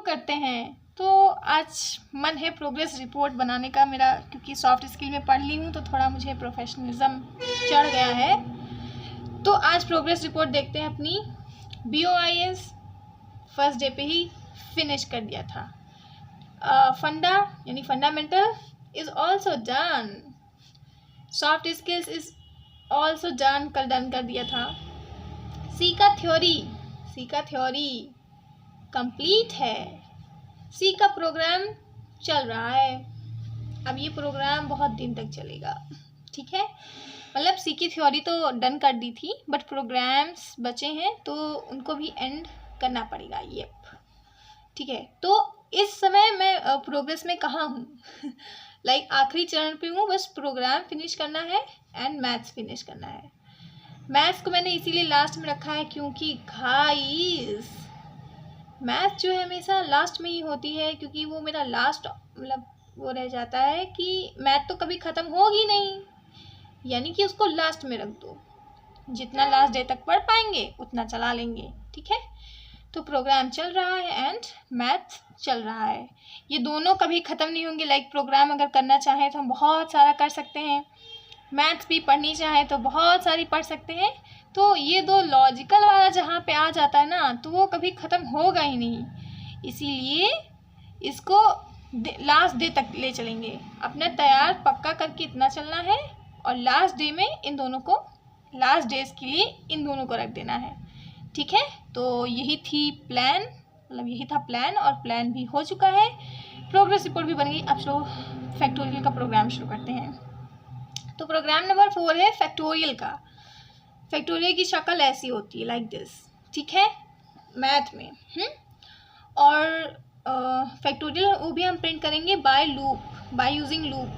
करते हैं। तो आज मन है प्रोग्रेस रिपोर्ट बनाने का मेरा, क्योंकि सॉफ्ट स्किल में पढ़ ली हूँ तो थोड़ा मुझे प्रोफेशनलिज्म चढ़ गया है। तो आज प्रोग्रेस रिपोर्ट देखते हैं अपनी। BOIS फर्स्ट डे पे ही फिनिश कर दिया था। फंडा यानी fundamental is also done. Soft skills is also done, कल डन कर दिया था। सी का थ्योरी कंप्लीट है। सी का प्रोग्राम चल रहा है। अब ये प्रोग्राम बहुत दिन तक चलेगा, ठीक है। मतलब सी की थ्योरी तो डन कर दी थी, बट प्रोग्राम्स बचे हैं तो उनको भी एंड करना पड़ेगा। ये ठीक है। तो इस समय मैं प्रोग्रेस में कहाँ हूँ लाइक आखिरी चरण पे हूँ। बस प्रोग्राम फिनिश करना है एंड मैथ्स फिनिश करना है। मैथ्स को मैंने इसीलिए लास्ट में रखा है क्योंकि गाइस मैथ जो है हमेशा लास्ट में ही होती है, क्योंकि वो मेरा लास्ट मतलब वो रह जाता है कि मैथ तो कभी ख़त्म होगी नहीं, यानी कि उसको लास्ट में रख दो। जितना लास्ट डे तक पढ़ पाएंगे उतना चला लेंगे, ठीक है। तो प्रोग्राम चल रहा है एंड मैथ चल रहा है। ये दोनों कभी ख़त्म नहीं होंगे। लाइक प्रोग्राम अगर करना चाहें तो हम बहुत सारा कर सकते हैं, मैथ्स भी पढ़नी चाहें तो बहुत सारी पढ़ सकते हैं। तो ये दो लॉजिकल वाला जहाँ पे आ जाता है ना, तो वो कभी ख़त्म होगा ही नहीं। इसीलिए इसको लास्ट डे तक ले चलेंगे। अपना तैयार पक्का करके इतना चलना है और लास्ट डे में इन दोनों को, लास्ट डेज के लिए इन दोनों को रख देना है, ठीक है। तो यही थी प्लान, मतलब यही था प्लान और प्लान भी हो चुका है। प्रोग्रेस रिपोर्ट भी बन गई। अब चलो फैक्टोरियल का प्रोग्राम शुरू करते हैं। तो प्रोग्राम नंबर 4 है फैक्टोरियल का। फैक्टोरियल की शक्ल ऐसी होती है, लाइक दिस, ठीक है, मैथ में। और फैक्टोरियल वो भी हम प्रिंट करेंगे by loop, by using loop,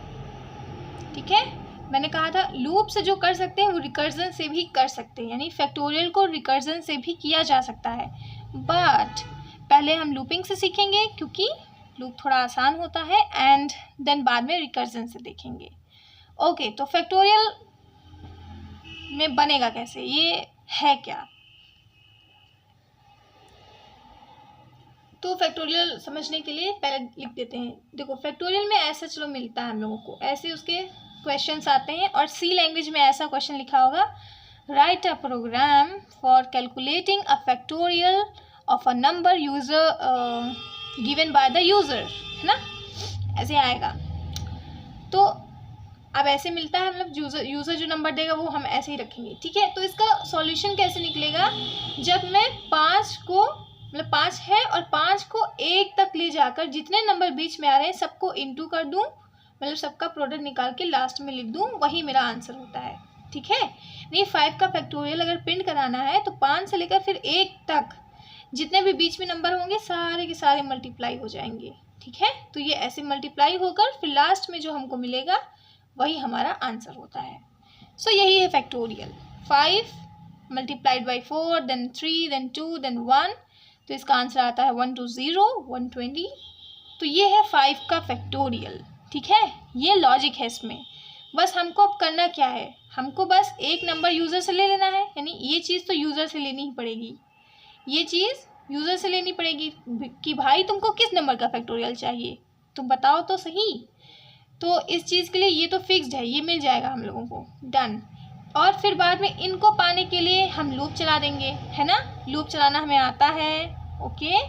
ठीक है। मैंने कहा था लूप से जो कर सकते हैं वो रिकर्जन से भी कर सकते हैं, यानी फैक्टोरियल को रिकर्जन से भी किया जा सकता है। बट पहले हम लूपिंग से सीखेंगे क्योंकि लूप थोड़ा आसान होता है, एंड देन बाद में रिकर्जन से देखेंगे। ओके, तो फैक्टोरियल में बनेगा कैसे, ये है क्या। तो फैक्टोरियल समझने के लिए पहले लिख देते हैं। देखो फैक्टोरियल में ऐसा चलो मिलता है हम लोगों को, ऐसे उसके क्वेश्चंस आते हैं। और सी लैंग्वेज में ऐसा क्वेश्चन लिखा होगा, write a program for calculating a factorial of a number user given by the user, है ना, ऐसे आएगा। तो अब ऐसे मिलता है, मतलब यूज़र जो नंबर देगा वो हम ऐसे ही रखेंगे, ठीक है। तो इसका सॉल्यूशन कैसे निकलेगा, जब मैं 5 को, मतलब 5 है और 5 को 1 तक ले जाकर जितने नंबर बीच में आ रहे हैं सबको इंटू कर दूं, मतलब सबका प्रोडक्ट निकाल के लास्ट में लिख दूं, वही मेरा आंसर होता है, ठीक है। नहीं 5 का फैक्टोरियल अगर प्रिंट कराना है तो 5 से लेकर फिर 1 तक जितने भी बीच में नंबर होंगे सारे के सारे मल्टीप्लाई हो जाएंगे, ठीक है। तो ये ऐसे मल्टीप्लाई होकर फिर लास्ट में जो हमको मिलेगा वही हमारा आंसर होता है। सो यही है factorial. 5 multiplied by 4 then 3 then 2 then 1, तो इसका आंसर आता है 120 120। तो ये है 5 का फैक्टोरियल, ठीक है। ये लॉजिक है इसमें। बस हमको अब करना क्या है, हमको बस एक नंबर यूज़र से ले लेना है, यानी ये चीज़ तो यूज़र से लेनी ही पड़ेगी, ये चीज़ यूज़र से लेनी पड़ेगी कि भाई तुमको किस नंबर का फैक्टोरियल चाहिए, तुम बताओ तो सही। तो इस चीज़ के लिए ये तो फिक्स्ड है, ये मिल जाएगा हम लोगों को, डन। और फिर बाद में इनको पाने के लिए हम लूप चला देंगे, है ना, लूप चलाना हमें आता है, ओके।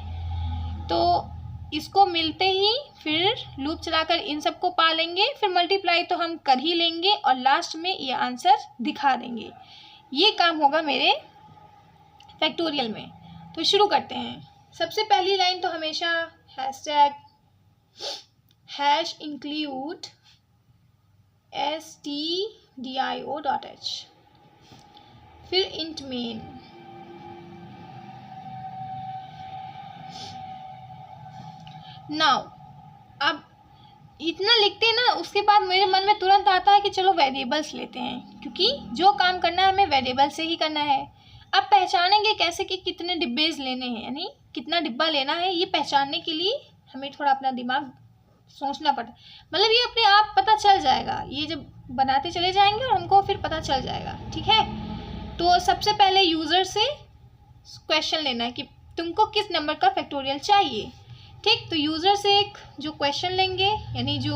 तो इसको मिलते ही फिर लूप चलाकर इन सबको पा लेंगे, फिर मल्टीप्लाई तो हम कर ही लेंगे और लास्ट में ये आंसर दिखा देंगे। ये काम होगा मेरे फैक्टोरियल में। तो शुरू करते हैं। सबसे पहली लाइन तो हमेशा हैश इंक्लूड stdio.h, फिर इंट मेन, नाउ अब इतना लिखते हैं ना, उसके बाद मेरे मन में तुरंत आता है कि चलो वेरिएबल्स लेते हैं, क्योंकि जो काम करना है हमें वेरिएबल से ही करना है। अब पहचानेंगे कैसे कि कितने डिब्बेज लेने हैं, यानी कितना डिब्बा लेना है, ये पहचानने के लिए हमें थोड़ा अपना दिमाग सोचना पड़ता है। मतलब ये अपने आप पता चल जाएगा, ये जब बनाते चले जाएंगे और हमको फिर पता चल जाएगा, ठीक है। तो सबसे पहले यूज़र से क्वेश्चन लेना है कि तुमको किस नंबर का फैक्टोरियल चाहिए। ठीक, तो यूज़र से एक जो क्वेश्चन लेंगे यानी जो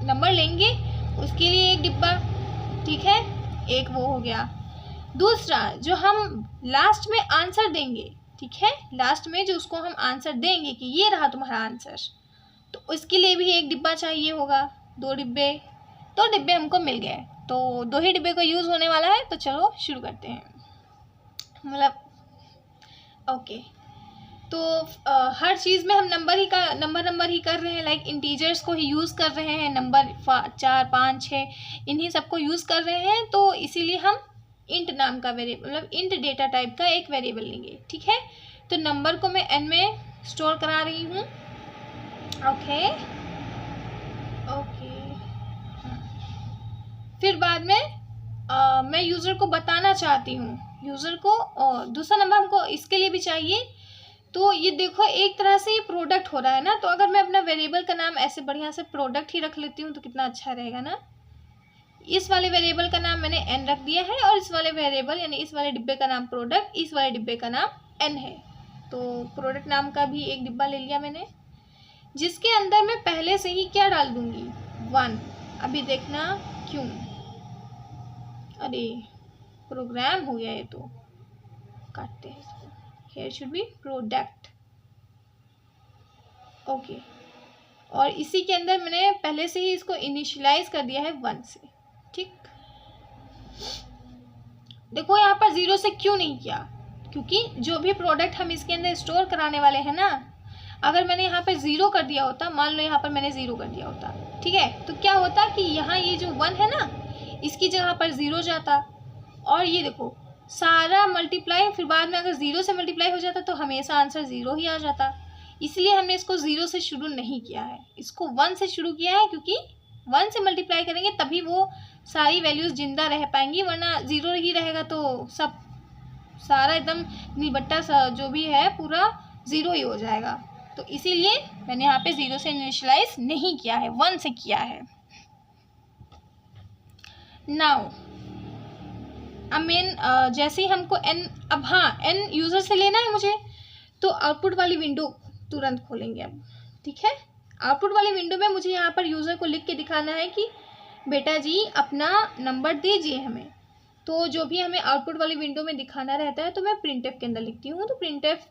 नंबर लेंगे उसके लिए एक डिब्बा, ठीक है, एक वो हो गया। दूसरा जो हम लास्ट में आंसर देंगे, ठीक है, लास्ट में जो उसको हम आंसर देंगे कि ये रहा तुम्हारा आंसर, तो उसके लिए भी एक डिब्बा चाहिए होगा, 2 डिब्बे। 2 डिब्बे हमको मिल गए, तो 2 ही डिब्बे का यूज़ होने वाला है। तो चलो शुरू करते हैं, मतलब ओके। तो हर चीज़ में हम नंबर ही कर रहे हैं, लाइक इंटीजर्स को ही यूज़ कर रहे हैं, नंबर 4 5 6 इन्हीं सबको यूज़ कर रहे हैं। तो इसीलिए हम इंट नाम का वेरिएबल, मतलब इंट डेटा टाइप का एक वेरिएबल लेंगे, ठीक है। तो नंबर को मैं n में स्टोर करा रही हूँ, ओके ओके। फिर बाद में मैं यूज़र को बताना चाहती हूँ, यूज़र को दूसरा नंबर हमको इसके लिए भी चाहिए। तो ये देखो एक तरह से ये प्रोडक्ट हो रहा है ना, तो अगर मैं अपना वेरिएबल का नाम ऐसे बढ़िया से प्रोडक्ट ही रख लेती हूँ तो कितना अच्छा रहेगा ना। इस वाले वेरिएबल का नाम मैंने n रख दिया है और इस वाले वेरिएबल यानी इस वाले डिब्बे का नाम प्रोडक्ट, इस वाले डिब्बे का नाम n है। तो प्रोडक्ट नाम का भी एक डिब्बा ले लिया मैंने, जिसके अंदर मैं पहले से ही क्या डाल दूंगी, 1। अभी देखना क्यों, अरे प्रोग्राम हो गया ये, तो काटते हैं इसको। Here should be product, okay. और इसी के अंदर मैंने पहले से ही इसको इनिशियलाइज कर दिया है 1 से, ठीक। देखो यहाँ पर 0 से क्यों नहीं किया, क्योंकि जो भी प्रोडक्ट हम इसके अंदर स्टोर कराने वाले हैं ना, अगर मैंने यहाँ पर 0 कर दिया होता, मान लो यहाँ पर मैंने 0 कर दिया होता, ठीक है, तो क्या होता कि यहाँ ये जो 1 है ना, इसकी जगह पर 0 जाता, और ये देखो सारा मल्टीप्लाई, फिर बाद में अगर 0 से मल्टीप्लाई हो जाता तो हमेशा आंसर 0 ही आ जाता। इसलिए हमने इसको 0 से शुरू नहीं किया है, इसको 1 से शुरू किया है, क्योंकि 1 से मल्टीप्लाई करेंगे तभी वो सारी वैल्यूज़ जिंदा रह पाएंगी, वरना 0 ही रहेगा तो सब सारा एकदम नीलबट्टा सा जो भी है पूरा 0 ही हो जाएगा। तो इसीलिए मैंने यहाँ पे 0 से इनिशियलाइज नहीं किया है, 1 से किया है। नाउ जैसे ही हमको n, अब हाँ n यूज़र से लेना है मुझे, तो आउटपुट वाली विंडो तुरंत खोलेंगे अब, ठीक है। आउटपुट वाली विंडो में मुझे यहाँ पर यूज़र को लिख के दिखाना है कि बेटा जी अपना नंबर दीजिए हमें। तो जो भी हमें आउटपुट वाली विंडो में दिखाना रहता है तो मैं प्रिंटफ के अंदर लिखती हूँ, तो प्रिंटफ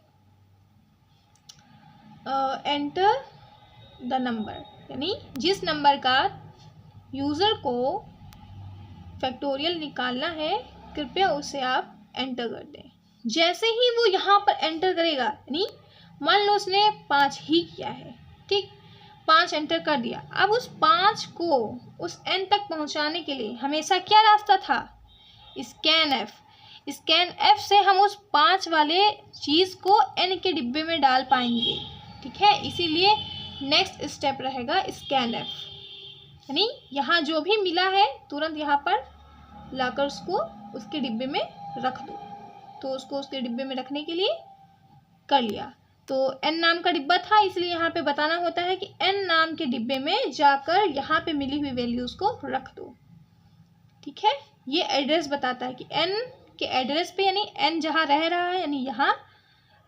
एंटर द नंबर, यानी जिस नंबर का यूज़र को फैक्टोरियल निकालना है कृपया उसे आप एंटर कर दें। जैसे ही वो यहाँ पर एंटर करेगा, यानी मान लो उसने 5 ही किया है, ठीक, 5 एंटर कर दिया। अब उस 5 को उस n तक पहुँचाने के लिए हमेशा क्या रास्ता था, स्कैन f से हम उस 5 वाले चीज़ को n के डिब्बे में डाल पाएंगे, ठीक है। इसीलिए नेक्स्ट स्टेप रहेगा स्कैन f, यानी यहाँ जो भी मिला है तुरंत यहाँ पर लाकर उसको उसके डिब्बे में रख दो। तो उसको उसके डिब्बे में रखने के लिए कर लिया। तो n नाम का डिब्बा था, इसलिए यहाँ पे बताना होता है कि n नाम के डिब्बे में जाकर यहाँ पे मिली हुई वैल्यूज़ को रख दो, ठीक है। ये एड्रेस बताता है कि n के एड्रेस पे, यानी n जहाँ रह रहा है यानी यहाँ,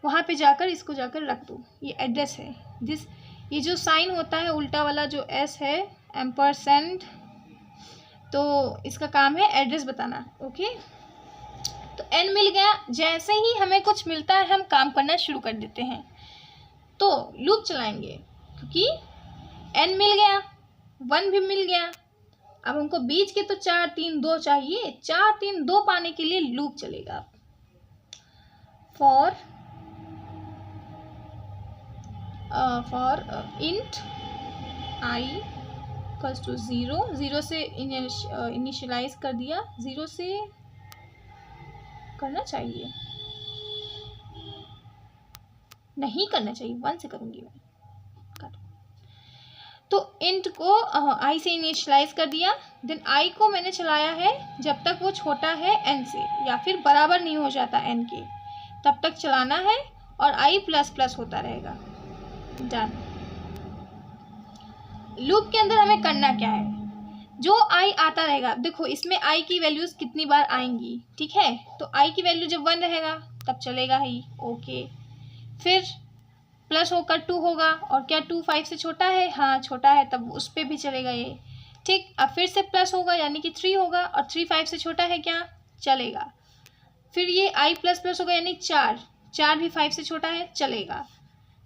वहाँ पे जाकर इसको जाकर रख दो। ये एड्रेस है। ये जो साइन होता है उल्टा वाला जो s है एम्परसेंड, तो इसका काम है एड्रेस बताना, ओके। तो n मिल गया। जैसे ही हमें कुछ मिलता है हम काम करना शुरू कर देते हैं, तो लूप चलाएंगे, क्योंकि n मिल गया, 1 भी मिल गया। अब हमको बीच के तो 4 3 2 चाहिए, 4 3 2 पाने के लिए लूप चलेगा। For int i equals to 0 से इनिशियलाइज कर दिया, 0 से करना चाहिए, नहीं करना चाहिए, 1 से करूँगी मैं। तो इंट को i से इनिशियलाइज कर दिया, देन i को मैंने चलाया है जब तक वो छोटा है n से, या फिर बराबर नहीं हो जाता n के, तब तक चलाना है, और i प्लस प्लस होता रहेगा। डन। लूप के अंदर हमें करना क्या है, जो i आता रहेगा, देखो इसमें i की वैल्यूज कितनी बार आएंगी, ठीक है। तो i की वैल्यू जब 1 रहेगा तब चलेगा ही, ओके। फिर प्लस होकर 2 होगा, और क्या 2 5 से छोटा है? हाँ छोटा है, तब उस पर भी चलेगा ये। ठीक, अब फिर से प्लस होगा यानी कि 3 होगा, और 3 5 से छोटा है क्या? चलेगा। फिर ये i प्लस प्लस होगा यानी 4, 4 भी 5 से छोटा है, चलेगा।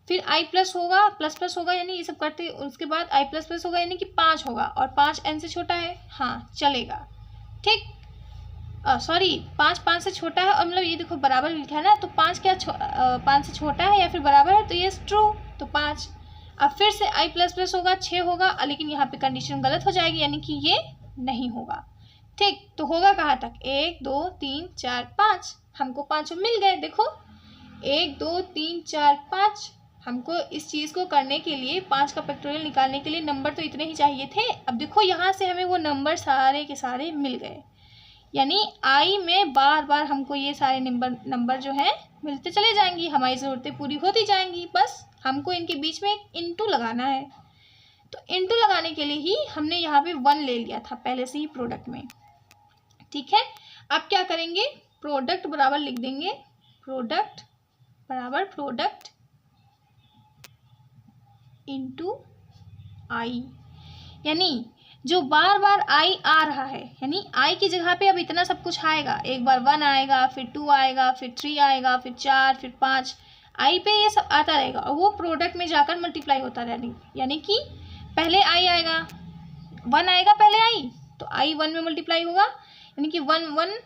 फिर i प्लस होगा, प्लस प्लस होगा यानी ये सब करते, उसके बाद i प्लस प्लस होगा यानी कि 5 होगा, और 5 n से छोटा है, हाँ चलेगा। ठीक, सॉरी 5 5 से छोटा है, और मतलब ये देखो बराबर लिखा है ना, तो 5 क्या 5 से छोटा है या फिर बराबर है? तो ये ट्रू, तो 5। अब फिर से i प्लस प्लस होगा, 6 होगा, लेकिन यहाँ पे कंडीशन गलत हो जाएगी यानी कि ये नहीं होगा। ठीक, तो होगा कहाँ तक? 1 2 3 4 5, हमको 5 मिल गए। देखो 1 2 3 4 5, हमको इस चीज़ को करने के लिए 5 का फैक्टोरियल निकालने के लिए नंबर तो इतने ही चाहिए थे। अब देखो यहाँ से हमें वो नंबर सारे के सारे मिल गए, यानी आई में बार बार हमको ये सारे नंबर जो हैं मिलते चले जाएंगी, हमारी ज़रूरतें पूरी होती जाएंगी। बस हमको इनके बीच में एक इंटू लगाना है। तो इंटू लगाने के लिए ही हमने यहाँ पे 1 ले लिया था पहले से ही प्रोडक्ट में। ठीक है, अब क्या करेंगे? प्रोडक्ट बराबर लिख देंगे, प्रोडक्ट बराबर प्रोडक्ट इंटू आई, यानी जो बार बार आई आ रहा है, यानी आई की जगह पे अब इतना सब कुछ आएगा। एक बार 1 आएगा, फिर 2 आएगा, फिर 3 आएगा, फिर 4, फिर 5, आई पे ये सब आता रहेगा, और वो प्रोडक्ट में जाकर मल्टीप्लाई होता रहेगा। यानी कि पहले आई आएगा, 1 आएगा पहले आई, तो आई 1 में मल्टीप्लाई होगा, यानी कि 1 1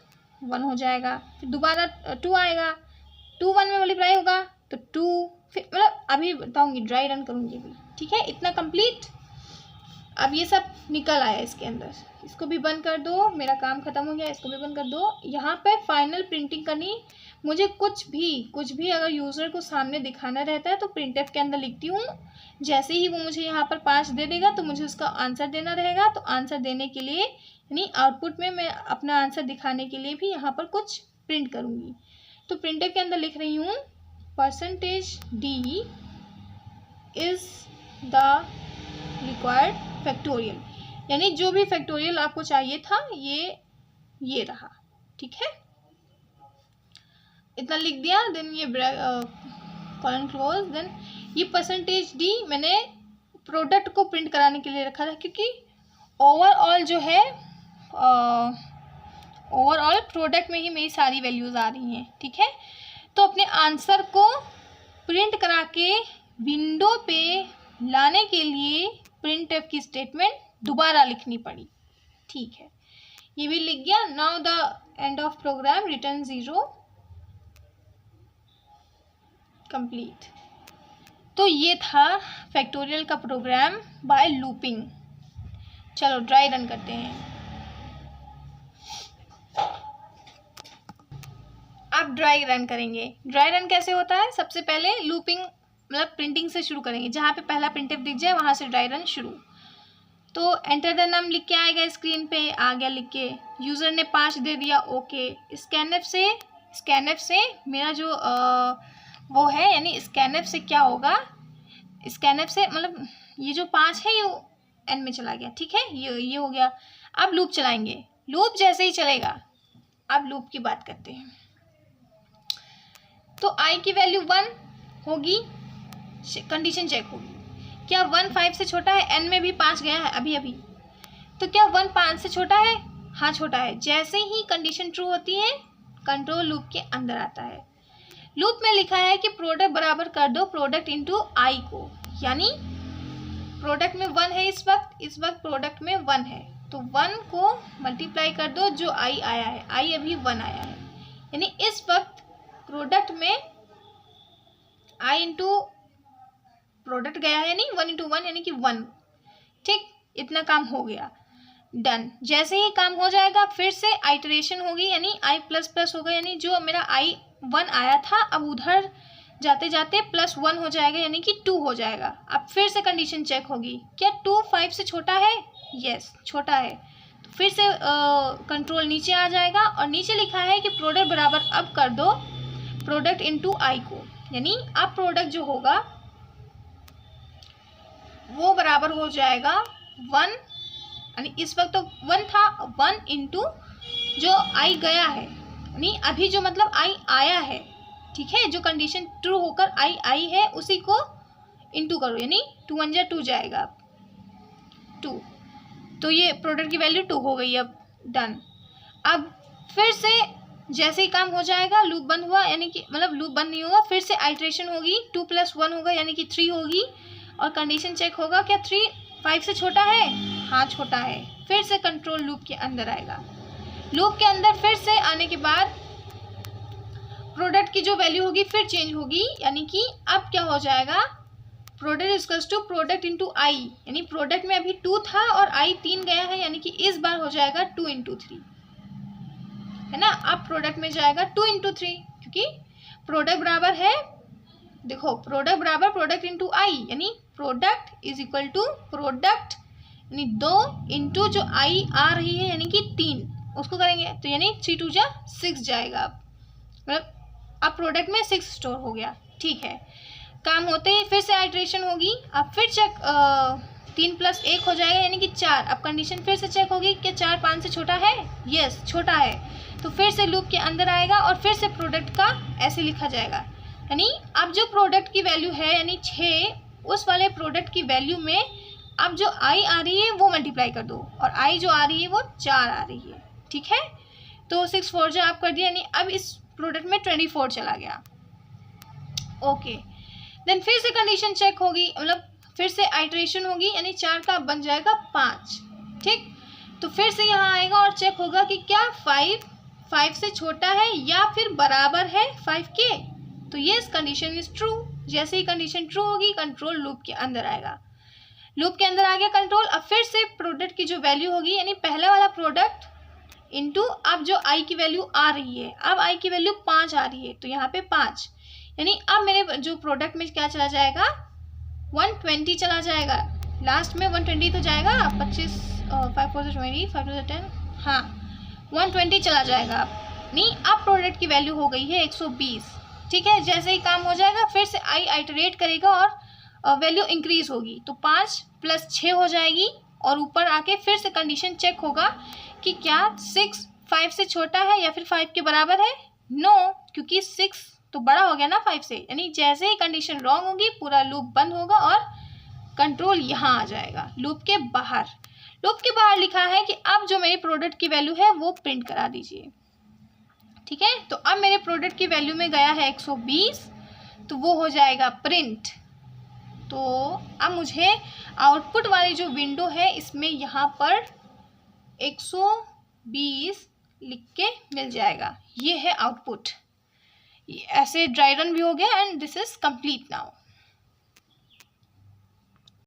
1 हो जाएगा। फिर दोबारा 2 आएगा, 2 1 में मल्टीप्लाई होगा तो 2, फिर मतलब अभी बताऊंगी, ड्राई रन करूंगी अभी। ठीक है, इतना कंप्लीट। अब ये सब निकल आया इसके अंदर, इसको भी बंद कर दो, मेरा काम खत्म हो गया, इसको भी बंद कर दो। यहाँ पे फाइनल प्रिंटिंग करनी, मुझे कुछ भी अगर यूज़र को सामने दिखाना रहता है तो प्रिंटफ के अंदर लिखती हूँ। जैसे ही वो मुझे यहाँ पर 5 दे देगा तो मुझे उसका आंसर देना रहेगा। तो आंसर देने के लिए यानी आउटपुट में मैं अपना आंसर दिखाने के लिए भी यहाँ पर कुछ प्रिंट करूँगी। तो प्रिंटफ के अंदर लिख रही हूँ %d is the required factorial, यानी जो भी फैक्टोरियल आपको चाहिए था ये रहा। ठीक है, इतना लिख दिया। देन ये कॉलन क्लोज। देन ये %d मैंने प्रोडक्ट को प्रिंट कराने के लिए रखा था, क्योंकि ओवरऑल जो है ओवरऑल प्रोडक्ट में ही मेरी सारी वैल्यूज़ आ रही हैं। ठीक है, तो अपने आंसर को प्रिंट करा के विंडो पे लाने के लिए प्रिंटफ की स्टेटमेंट दोबारा लिखनी पड़ी। ठीक है, ये भी लिख गया। Now the end of program return 0 complete. तो ये था फैक्टोरियल का प्रोग्राम बाय लूपिंग। चलो ड्राई रन करते हैं। अब ड्राई रन करेंगे। ड्राई रन कैसे होता है? सबसे पहले लूपिंग मतलब प्रिंटिंग से शुरू करेंगे, जहाँ पे पहला प्रिंटफ दिख जाए वहाँ से ड्राई रन शुरू। तो एंटर द नम लिख के आएगा स्क्रीन पे, आ गया लिख के। यूज़र ने 5 दे दिया, ओके। स्कैनएफ से मेरा जो वो है, यानी स्कैनएफ से क्या होगा, स्कैनएफ से मतलब ये जो 5 है ये एन में चला गया। ठीक है, ये हो गया। अब लूप चलाएंगे। लूप जैसे ही चलेगा, अब लूप की बात करते हैं। तो आई की वैल्यू 1 होगी, कंडीशन चेक होगी। क्या 1 5 से छोटा है? एन में भी 5 गया है अभी। तो क्या 1 5 से छोटा है? हाँ छोटा है। जैसे ही कंडीशन ट्रू होती है, कंट्रोल लूप के अंदर आता है। लूप में लिखा है कि प्रोडक्ट बराबर कर दो प्रोडक्ट इंटू आई को, यानी प्रोडक्ट में 1 है इस वक्त प्रोडक्ट में 1 है, तो 1 को मल्टीप्लाई कर दो जो आई आया है। आई अभी 1 आया है, यानी इस वक्त प्रोडक्ट में आई इंटू प्रोडक्ट गया है, यानी 1 इंटू 1 यानी कि 1। ठीक, इतना काम हो गया, डन। जैसे ही काम हो जाएगा फिर से आइटरेशन होगी, यानी आई प्लस प्लस होगा, यानी जो मेरा आई 1 आया था अब उधर जाते जाते +1 हो जाएगा, यानी कि 2 हो जाएगा। अब फिर से कंडीशन चेक होगी, क्या 2 5 से छोटा है? यस, छोटा है। तो फिर से कंट्रोल नीचे आ जाएगा, और नीचे लिखा है कि प्रोडक्ट बराबर अब कर दो प्रोडक्ट इंटू आई को, यानी अब प्रोडक्ट जो होगा वो बराबर हो जाएगा 1, यानी इस वक्त तो 1 था, 1 इंटू जो आई गया है, यानी अभी जो मतलब आई आया है ठीक है, जो कंडीशन ट्रू होकर आई आई है उसी को इनटू करो, यानी 2 1 जा 2 जाएगा 2, तो ये प्रोडक्ट की वैल्यू 2 हो गई। अब डन। अब फिर से जैसे ही काम हो जाएगा लूप बंद हुआ, यानी कि मतलब लूप बंद नहीं होगा, फिर से आइट्रेशन होगी, 2 + 1 होगा यानी कि 3 होगी, और कंडीशन चेक होगा क्या 3 5 से छोटा है, हाँ छोटा है, फिर से कंट्रोल लूप के अंदर आएगा। लूप के अंदर फिर से आने के बाद प्रोडक्ट की जो वैल्यू होगी फिर चेंज होगी, यानी कि अब क्या हो जाएगा, product equals to product into आई, यानी प्रोडक्ट में अभी 2 था और आई 3 गया है, यानी कि इस बार हो जाएगा 2 × 3, है ना। अब प्रोडक्ट में जाएगा 2 × 3, क्योंकि प्रोडक्ट बराबर है, देखो प्रोडक्ट बराबर प्रोडक्ट इंटू आई, यानी product is equal to product यानी 2 इंटू जो आई आ रही है यानी कि 3, उसको करेंगे तो यानी 3 2 जा 6 जाएगा। मतलब अब प्रोडक्ट में 6 स्टोर हो गया, ठीक है। काम होते ही फिर से आइट्रेशन होगी, अब फिर चेक 3 + 1 हो जाएगा यानी कि 4। अब कंडीशन फिर से चेक होगी कि 4 5 से छोटा है, यस छोटा है, तो फिर से लूप के अंदर आएगा और फिर से प्रोडक्ट का ऐसे लिखा जाएगा, यानी अब जो प्रोडक्ट की वैल्यू है यानी 6, उस वाले प्रोडक्ट की वैल्यू में अब जो आई आ रही है वो मल्टीप्लाई कर दो, और आई जो आ रही है वो 4 आ रही है, ठीक है। तो 6 4 जो आप कर दिया, यानी अब इस प्रोडक्ट में 24 चला गया, ओके। देन फिर से कंडीशन चेक होगी, मतलब फिर से आइट्रेशन होगी, यानी 4 का बन जाएगा 5, ठीक। तो फिर से यहाँ आएगा और चेक होगा कि क्या 5 से छोटा है या फिर बराबर है 5 के, तो ये कंडीशन इज ट्रू। जैसे ही कंडीशन ट्रू होगी कंट्रोल लूप के अंदर आएगा, लूप के अंदर आ गया कंट्रोल। अब फिर से प्रोडक्ट की जो वैल्यू होगी यानी पहले वाला प्रोडक्ट इंटू अब जो आई की वैल्यू आ रही है, अब आई की वैल्यू 5 आ रही है, तो यहाँ पे 5, यानी अब मेरे जो प्रोडक्ट में क्या चला जाएगा 120 चला जाएगा, लास्ट में 120 तो जाएगा, 25 5 4 से 20 5 2 से 10, हाँ 120 चला जाएगा। नहीं, अब प्रोडक्ट की वैल्यू हो गई है 120, ठीक है। जैसे ही काम हो जाएगा फिर से आई आइटरेट करेगा और वैल्यू इंक्रीज होगी, तो 5 + 6 हो जाएगी, और ऊपर आके फिर से कंडीशन चेक होगा कि क्या 6 5 से छोटा है या फिर 5 के बराबर है, नो, क्योंकि 6 तो बड़ा हो गया ना 5 से, यानी जैसे ही कंडीशन रॉन्ग होगी पूरा लूप बंद होगा और कंट्रोल यहाँ आ जाएगा लूप के बाहर। लूप के बाहर लिखा है कि अब जो मेरी प्रोडक्ट की वैल्यू है वो प्रिंट करा दीजिए, ठीक है। तो अब मेरे प्रोडक्ट की वैल्यू में गया है 120, तो वो हो जाएगा प्रिंट। तो अब मुझे आउटपुट वाली जो विंडो है इसमें यहाँ पर 120 लिख के मिल जाएगा, ये है आउटपुट। ऐसे ड्राई रन भी हो गया and this is complete now.